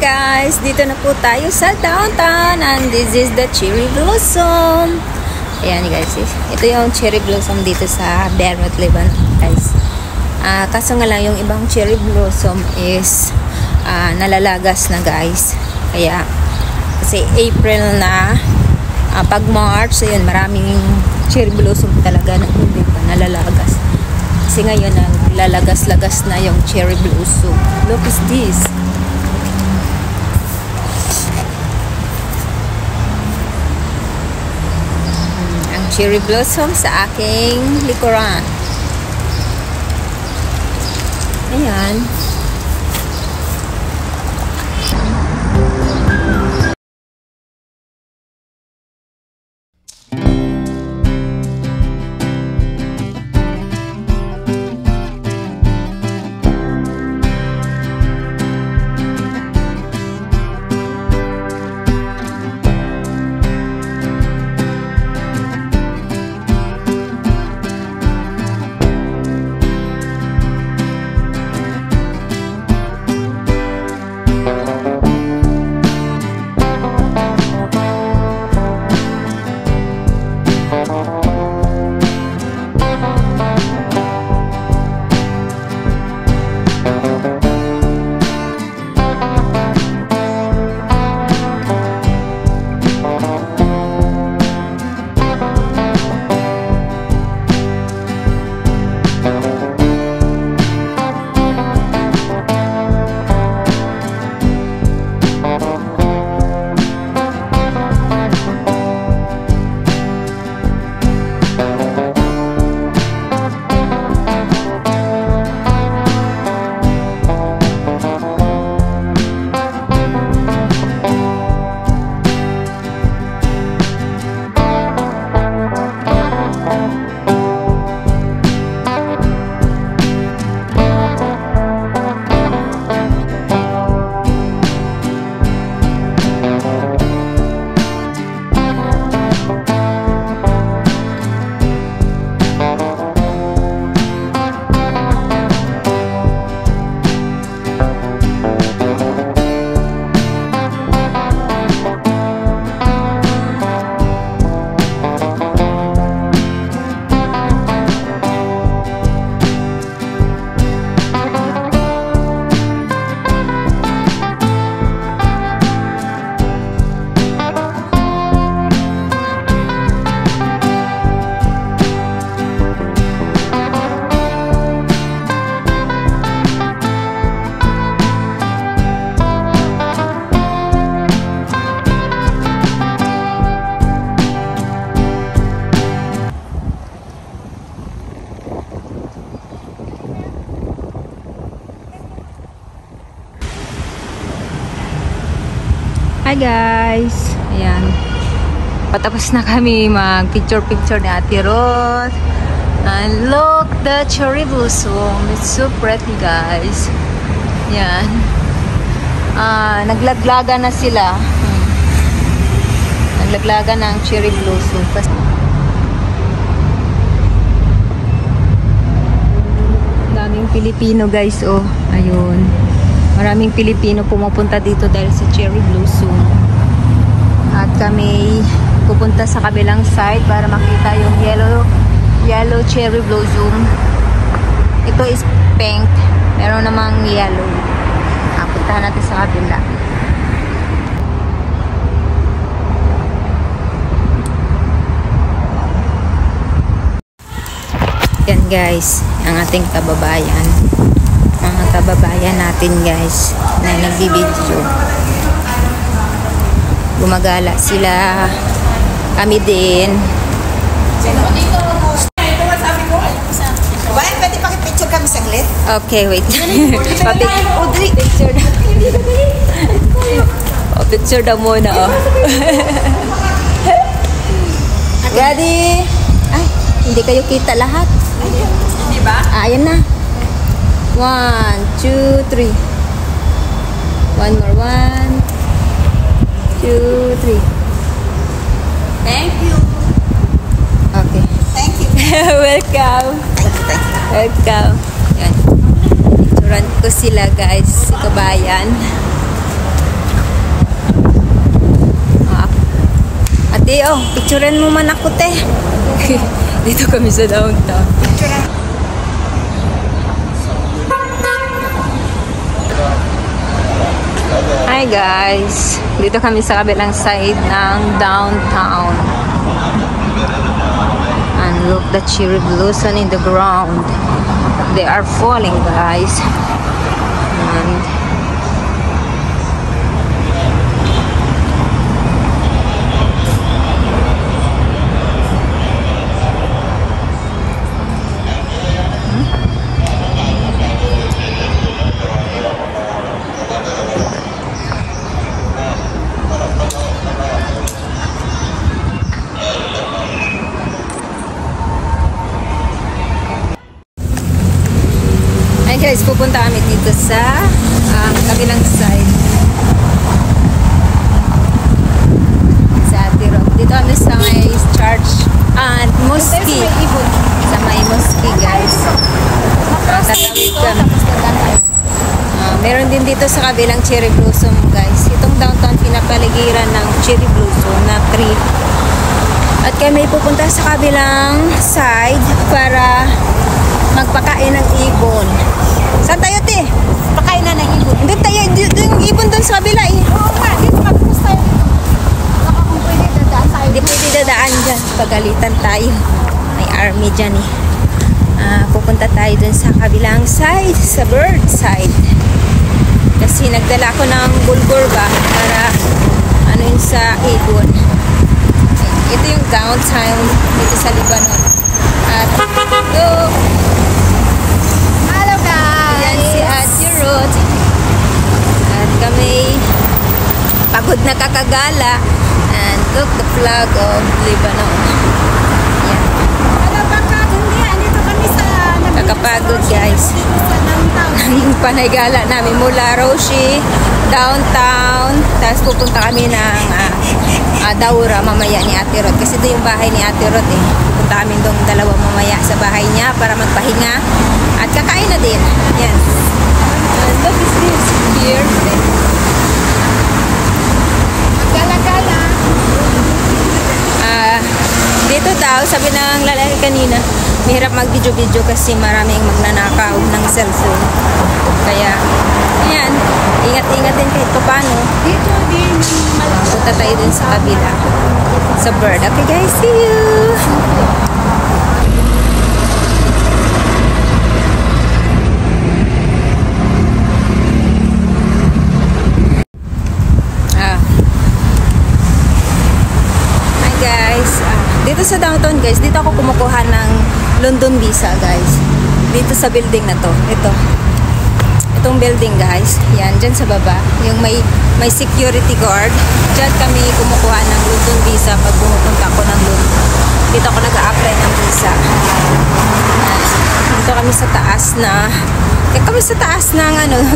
guys, dito na po tayo sa downtown and this is the cherry blossom. Ayan guys, ito yung cherry blossom dito sa Beirut, Lebanon guys. Kaso nga lang yung ibang cherry blossom is nalalagas na guys. Kaya kasi April na, pag March, ayun, maraming cherry blossom talaga na hindi pa nalalagas. Kasi ngayon lalagas-lagas na yung cherry blossom. Look at this. Ang cherry blossom sa aking likuran. Ayan. Hi guys! Ayan. Patapos na kami mag-picture-picture ni Ate Rose. And look, the cherry blossom. It's so pretty guys. Ayan. Naglaglaga na sila. Naglaglaga ng cherry blossom. Daming Pilipino guys, oh. Ayun. Maraming Pilipino pumupunta dito dahil sa cherry blossom. At kami pupunta sa kabilang side para makita yung yellow cherry blossom. Ito is pink. Meron namang yellow. Puntahan natin sa kabila. Yan guys, ang ating kababayan. Mga kababayan natin guys na nagbibideo. Gumagala sila, kami din. Pwede pakipicture kami saglit? Okay, wait. Picture na. Picture na muna, oh. Ready? Ay, hindi kayo kita lahat. Hindi ba? Ayan na. 1, 2, 3. One more. 1, 2, 3. Thank you. Okay. Thank you. Welcome. Thank you. Welcome. Yan. Picturean ko sila guys, kabayan. oh. Picturean mo man ako, te. Dito kami sa downtown. Hi guys. Dito kami sa kabilang side ng downtown. And look, the cherry blossom in the ground. They are falling, guys. And guys, pupunta kami dito sa kabilang side sa Tirog. Dito kami sa may church and mosque. Sa may mosque, guys. Tatawid kami. Meron din dito sa kabilang cherry blossom, guys. Itong downtown pinapaligiran ng cherry blossom na tree. At kami pupunta sa kabilang side para magpakain ng ibon. Saan tayo, te? Pakain na ng ibon. Hindi tayo, yung ibon doon sa kabila eh. Oo nga, dito mag-post tayo. Saka kung pwede dadaan tayo. Hindi pwede dadaan dyan. Pagalitan tayo. May army dyan eh. Pupunta tayo dun sa kabilang side, sa bird side. Kasi nagdala ko ng bulgur ba para ano yun sa ibon. Ito yung downtown dito sa Lebanon. At look, Hello guys! yan si Ate Ruth. At kami pagod na kakagala. And look, the flag of Lebanon. Yan. Hello baka hindi, andito kami sa Kakapagod, guys. Dito sa downtown. Yung panay-gala namin mula Roshi, downtown, tapos pupunta kami ng Daura mamaya ni Ate Ruth. Kasi ito yung bahay ni Ate Ruth eh. Pupunta kami doon dalawa mamaya sa bahay niya para magpahinga. At kakain na din. Yan. Look, is this here? Gala-gala. Dito daw, sabi ng lalaki kanina, mahirap mag-video-video kasi maraming magnanakaw ng cellphone. Kaya, ayan, ingat-ingat din kahit paano. Dito din. Punta tayo din sa kabila. Sa bird. Okay guys, see you! Hi guys. Dito sa downtown guys, dito ako kumukuha ng London visa guys. Dito sa building na to. Itong building guys. Yan, dyan sa baba. Yung may security guard. Dyan kami kumukuha ng London visa pag pumupunta ako ng London. Dito ako nag-a-apply ng visa. Dito kami sa taas na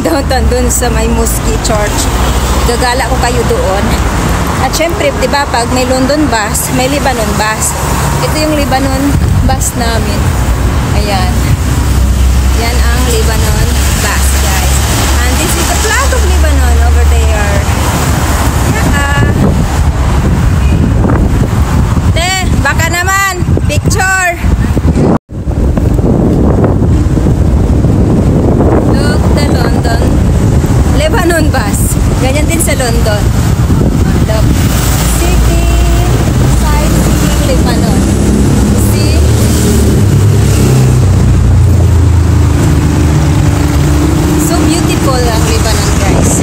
downtown dun sa may mosque church. Gagala ko kayo doon. At syempre, di ba, pag may London bus, may Lebanon bus. Ito yung Lebanon bus namin. Ayan. Yan ang Lebanon bus, guys. And this is the flag of Lebanon over there. Yeah. Baka naman. Picture. Look, the London Lebanon bus. Ganyan din sa London. Look. City sightseeing Lebanon. See? So beautiful ang Lebanon, guys.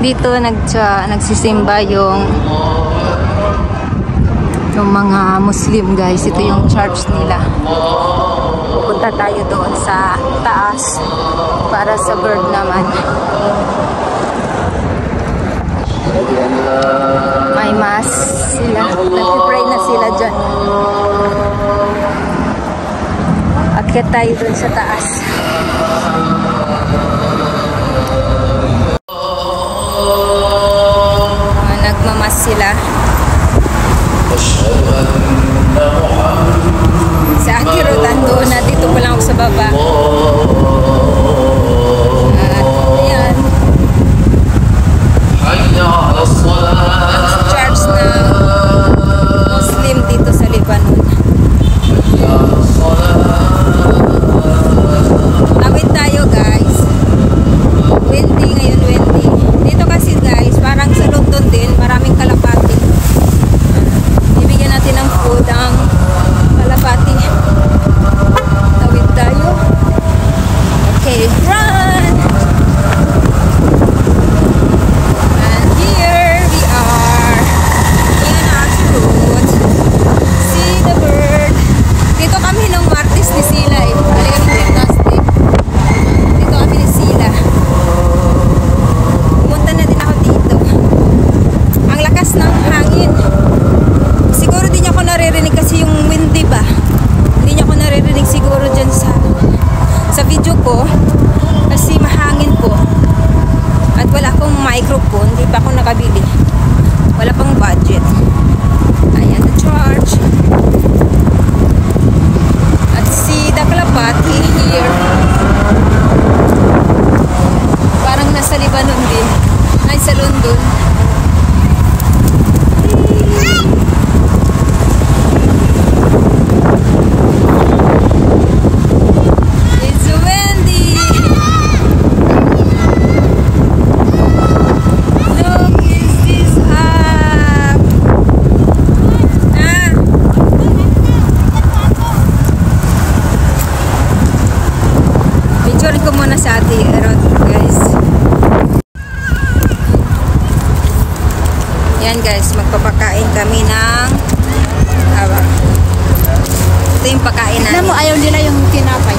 Dito nagsisimba yung mga Muslim guys. Ito yung church nila. Pupunta tayo doon sa taas para sa bird naman. May mass sila. Nag-pray na sila dyan. Akyat tayo doon sa taas. Nagmamas sila. Sa Akirotan doon na dito pa lang ako sa baba. Ayan. Church na Muslim dito sa Lebanon. Awit tayo guys. Windy ngayon, windy. Dito kasi guys, parang sa London din, maraming kalapati. Ibigyan natin ng food ang kalapati. Tawid tayo. Okay, run! And here we are in Ashurut. See the bird. Dito kami nung Martes ni Sila eh. Alam mo yung gymnastic. Dito kami ni Sila. Pumunta na din ako dito. Ang lakas ng hangin. Siguro di niya ako naririnig kasi yung windy ba. Hindi niya ako naririnig siguro dyan sa video ko. Kasi mahangin po. At wala akong microphone. Di pa ako nakabili. Wala pang budget. Ayan the church. At si the kalapati here. Parang nasa Lebanon din. Ay sa London. It's windy. Look, is this up? Ah. Picture ko muna sa ating Erot, guys. Yan guys, magpapakain kami ng ito yung pakain namin. Alam mo, ayaw nila yung tinapay.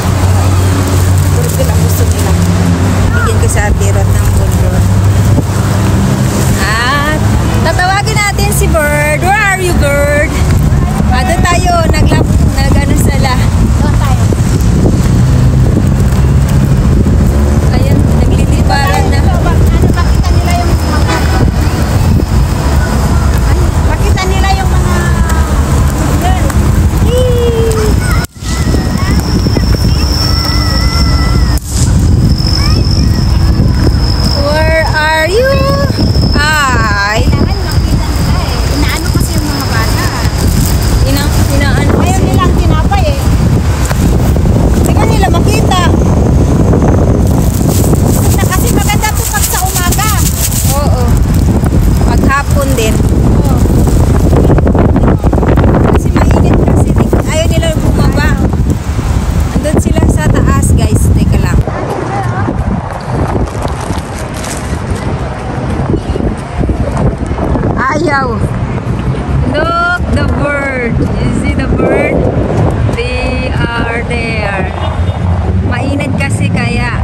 Burger ang gusto nila. Bigyan ko sa atirot ng burger. At tatawagin natin si Bird. Where are you, Bird? Doon tayo, nag-ano sala. Doon tayo. Ayan, nagliliparan na. Makita nila yung mga... Makita nila yung mga... Where are you? Ay. Kailangan makita nila eh. Inaano kasi yung mga bata. Inaano Ayaw kasi. nila ang tinapay eh. Sige nila makita. Na kasi maganda to pag sa umaga. Oo. Paghapon din. Oh. Kasi mainit kasi. Ayaw nila bumaba. Andun sila sa taas, guys. Teka lang. Ayaw. Look, the bird. You see the bird? They are there. Mainit kasi kaya.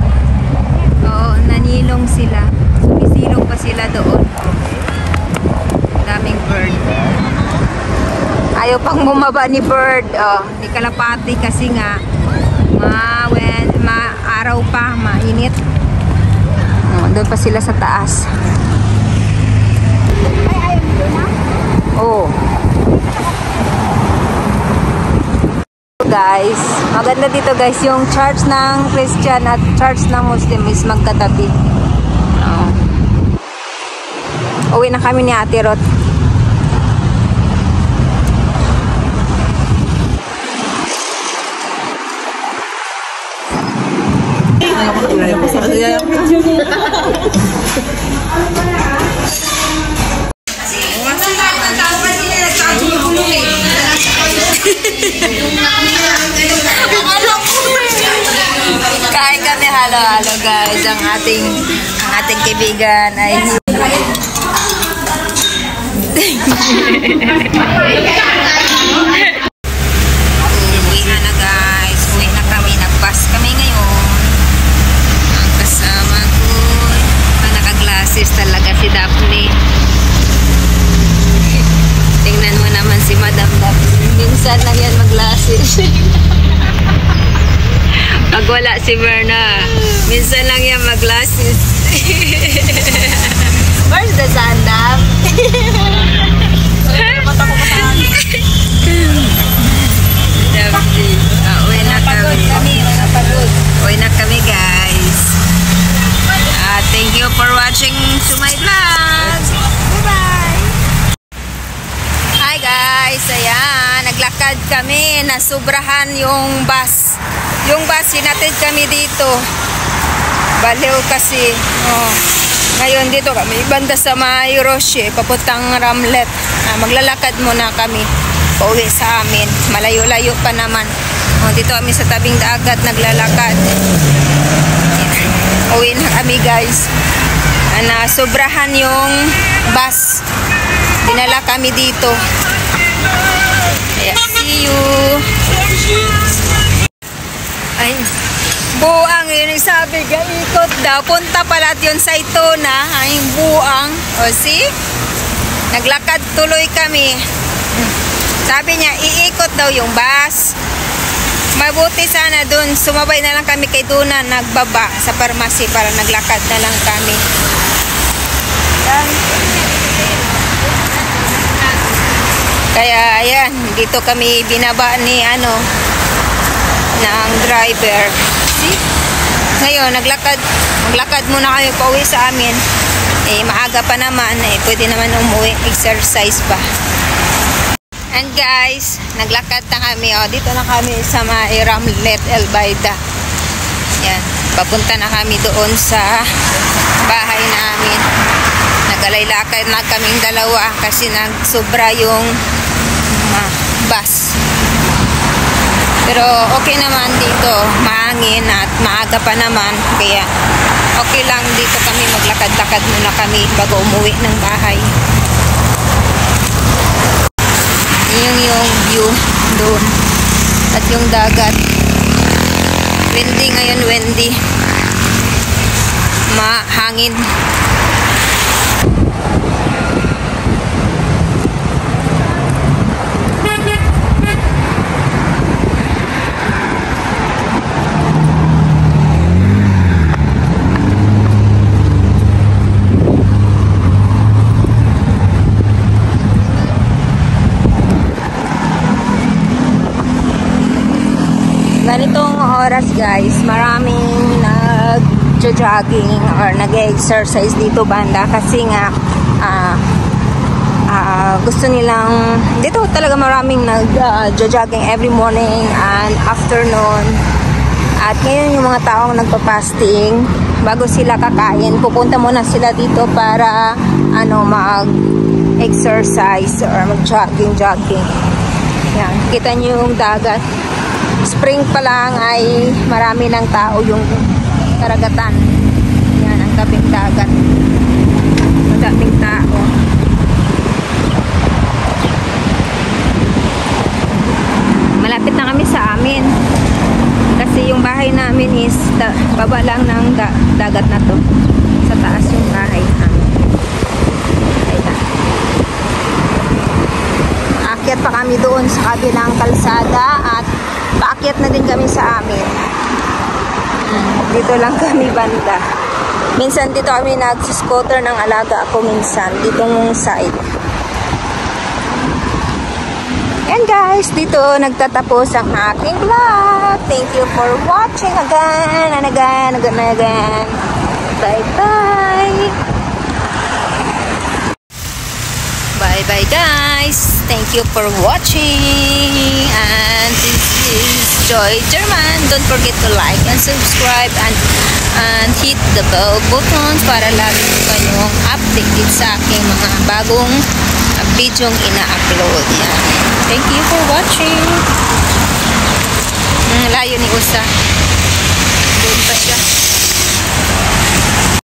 Oo, nanilong sila. Sumisilong pa sila doon. Daming bird. Ayaw pang bumaba ni bird. Oh, ni kalapati kasi nga araw pa, mainit. Oh, doon pa sila sa taas. Ay, ayaw nila na. Oh. Guys, maganda dito guys, yung church ng Christian at church ng Muslim is magkatabi. Oh. Uwi na kami ni Ate Rot. Kain kami halo-halo guys. Ang ating kaibigan ay Uwi na guys. Uwi na kami. Nag-bus kami ngayon. Ang kasama ko. Naka-glasses talaga si Daphne. Tingnan mo naman si Madam Daphne. Minsan lang yan mag-glasses. Pag wala si Berna, minsan lang yan mag-glasses. Where's the sun, Dap? Uwi na kami. Uwi na kami guys. Thank you for watching to my vlog. Bye-bye. Hi guys. Ayan. Naglakad kami. Nasubrahan yung bus. Yung bus, hinatid kami dito. Baliw kasi. Oh. Ngayon dito kami. Banda sa may Roche. Papuntang Ramlet. Maglalakad muna kami. Pauwi sa amin. Malayo-layo pa naman. Oh, dito kami sa tabing dagat. Naglalakad. Uwi na kami guys. Sobrahan yung bus. Dinala kami dito. Ayan. See you. Ay, buang yun ang sabi, ikot daw. Punta pala yun sa Itona, ay buang. O see? Naglakad tuloy kami. Sabi niya, iikot daw yung bus. Mabuti sana dun, sumabay na lang kami kay Duna, nagbaba sa pharmacy para naglakad na lang kami. Yan. Kaya ayan, dito kami binaba ni ng driver. See? Ngayon, naglakad muna kami pauwi sa amin. Maaga pa naman, pwede naman umuwi, exercise pa. And guys, naglakad na kami. Dito na kami sa may Ramlet, Elbaida. Yan, papunta na kami doon sa bahay namin. Nagalaylakad na kaming dalawa kasi nagsobra yung bus. Pero okay naman dito, mahangin at maaga pa naman, kaya okay lang dito kami, maglakad-lakad muna kami bago umuwi ng bahay. Yung view doon at yung dagat. Windy ngayon, windy. Mahangin. Ganitong oras guys, maraming nag-jogging or nag-exercise dito banda kasi nga gusto nilang, dito talaga maraming nag-jogging every morning and afternoon. At ngayon yung mga taong nagpa-fasting, bago sila kakain, pupunta muna sila dito para mag-exercise or mag-jogging. Yan, kita nyo yung dagat. Spring pa lang ay marami ng tao yung karagatan. Yan ang tabing dagat. Madaming tao. Malapit na kami sa amin. Kasi yung bahay namin is baba lang ng dagat na to. Sa taas yung bahay namin. Aakyat pa kami doon sa kabilang kalsada at paakyat na din kami sa amin. Dito lang kami banda. Minsan dito kami nag-scooter ng alaga ako minsan. Ditong side. And guys, dito nagtatapos ang aking vlog. Thank you for watching again and again and again. Bye-bye. Bye-bye guys. Thank you for watching. And this is Joy German. Don't forget to like and subscribe and hit the bell button para lagi kayong updated sa aking mga bagong videong ina-upload. Yan. Thank you for watching. Layo ni Usa. Doon pa siya.